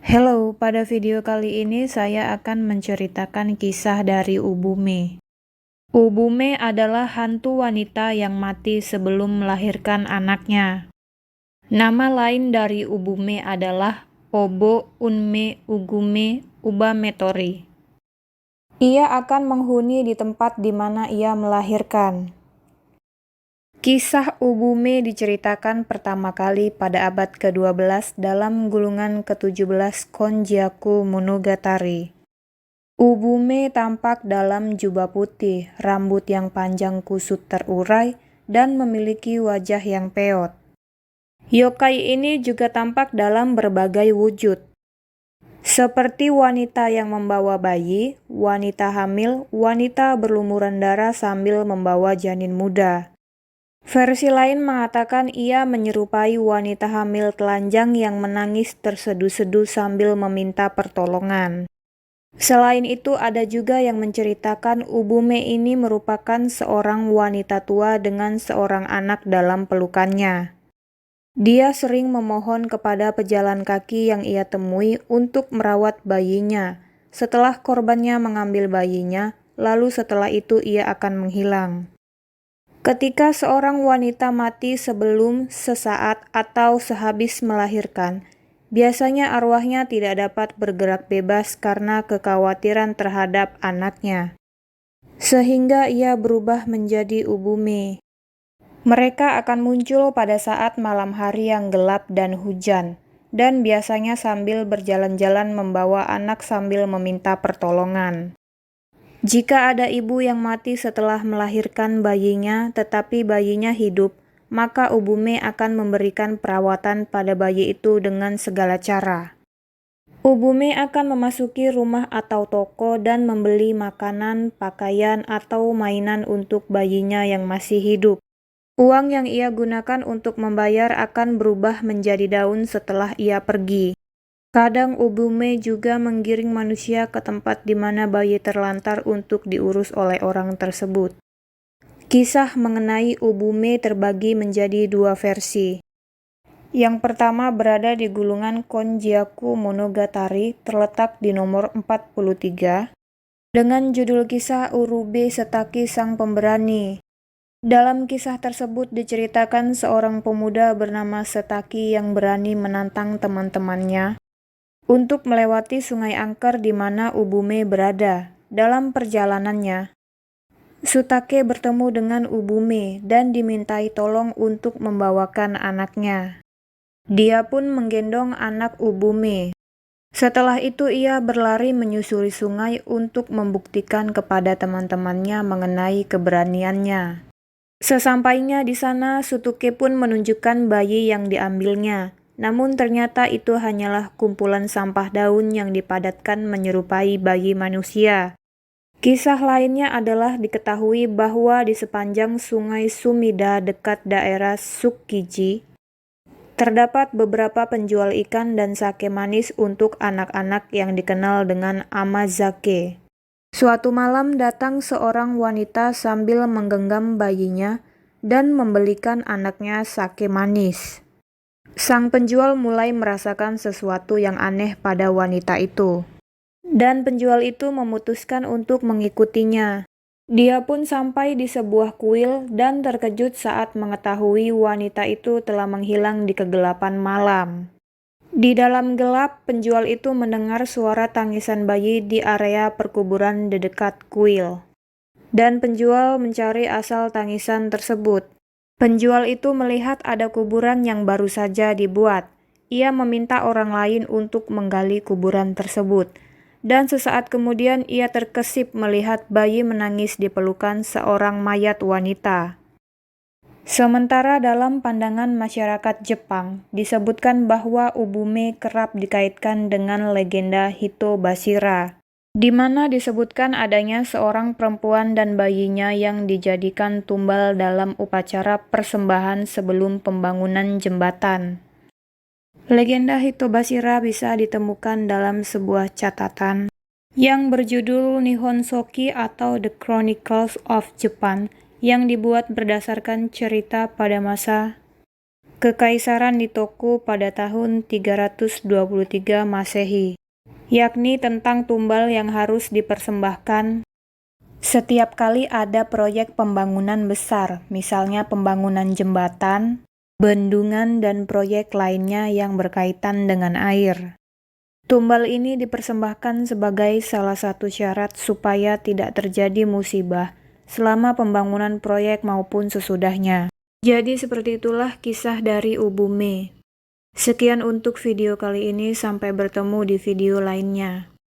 Hello, pada video kali ini saya akan menceritakan kisah dari Ubume. Ubume adalah hantu wanita yang mati sebelum melahirkan anaknya. Nama lain dari Ubume adalah Obo Unme Ugume Ubametori. Ia akan menghuni di tempat di mana ia melahirkan. Kisah Ubume diceritakan pertama kali pada abad ke-12 dalam gulungan ke-17 Konjaku Monogatari. Ubume tampak dalam jubah putih, rambut yang panjang kusut terurai, dan memiliki wajah yang peot. Yokai ini juga tampak dalam berbagai wujud, seperti wanita yang membawa bayi, wanita hamil, wanita berlumuran darah sambil membawa janin muda. Versi lain mengatakan ia menyerupai wanita hamil telanjang yang menangis terseduh-seduh sambil meminta pertolongan. Selain itu, ada juga yang menceritakan Ubume ini merupakan seorang wanita tua dengan seorang anak dalam pelukannya. Dia sering memohon kepada pejalan kaki yang ia temui untuk merawat bayinya. Setelah korbannya mengambil bayinya, lalu setelah itu ia akan menghilang. Ketika seorang wanita mati sebelum, sesaat, atau sehabis melahirkan, biasanya arwahnya tidak dapat bergerak bebas karena kekhawatiran terhadap anaknya, sehingga ia berubah menjadi Ubume. Mereka akan muncul pada saat malam hari yang gelap dan hujan, dan biasanya sambil berjalan-jalan membawa anak sambil meminta pertolongan. Jika ada ibu yang mati setelah melahirkan bayinya, tetapi bayinya hidup, maka Ubume akan memberikan perawatan pada bayi itu dengan segala cara. Ubume akan memasuki rumah atau toko dan membeli makanan, pakaian, atau mainan untuk bayinya yang masih hidup. Uang yang ia gunakan untuk membayar akan berubah menjadi daun setelah ia pergi. Kadang Ubume juga menggiring manusia ke tempat di mana bayi terlantar untuk diurus oleh orang tersebut. Kisah mengenai Ubume terbagi menjadi dua versi. Yang pertama berada di gulungan Konjaku Monogatari terletak di nomor 43 dengan judul kisah Urube Setaki Sang Pemberani. Dalam kisah tersebut diceritakan seorang pemuda bernama Setaki yang berani menantang teman-temannya untuk melewati sungai angker di mana Ubume berada. Dalam perjalanannya, Sutake bertemu dengan Ubume dan dimintai tolong untuk membawakan anaknya. Dia pun menggendong anak Ubume. Setelah itu ia berlari menyusuri sungai untuk membuktikan kepada teman-temannya mengenai keberaniannya. Sesampainya di sana, Sutake pun menunjukkan bayi yang diambilnya. Namun ternyata itu hanyalah kumpulan sampah daun yang dipadatkan menyerupai bayi manusia. Kisah lainnya adalah diketahui bahwa di sepanjang sungai Sumida dekat daerah Tsukiji, terdapat beberapa penjual ikan dan sake manis untuk anak-anak yang dikenal dengan amazake. Suatu malam datang seorang wanita sambil menggenggam bayinya dan membelikan anaknya sake manis. Sang penjual mulai merasakan sesuatu yang aneh pada wanita itu, dan penjual itu memutuskan untuk mengikutinya. Dia pun sampai di sebuah kuil dan terkejut saat mengetahui wanita itu telah menghilang di kegelapan malam. Di dalam gelap, penjual itu mendengar suara tangisan bayi di area perkuburan di dekat kuil, dan penjual mencari asal tangisan tersebut. Penjual itu melihat ada kuburan yang baru saja dibuat. Ia meminta orang lain untuk menggali kuburan tersebut. Dan sesaat kemudian ia terkesip melihat bayi menangis di pelukan seorang mayat wanita. Sementara dalam pandangan masyarakat Jepang, disebutkan bahwa Ubume kerap dikaitkan dengan legenda Hitobashira, di mana disebutkan adanya seorang perempuan dan bayinya yang dijadikan tumbal dalam upacara persembahan sebelum pembangunan jembatan. Legenda Hitobashira bisa ditemukan dalam sebuah catatan yang berjudul Nihon Shoki atau The Chronicles of Japan yang dibuat berdasarkan cerita pada masa Kekaisaran di Toku pada tahun 323 Masehi, yakni tentang tumbal yang harus dipersembahkan setiap kali ada proyek pembangunan besar, misalnya pembangunan jembatan, bendungan, dan proyek lainnya yang berkaitan dengan air. Tumbal ini dipersembahkan sebagai salah satu syarat supaya tidak terjadi musibah selama pembangunan proyek maupun sesudahnya. Jadi seperti itulah kisah dari Ubume. Sekian untuk video kali ini, sampai bertemu di video lainnya.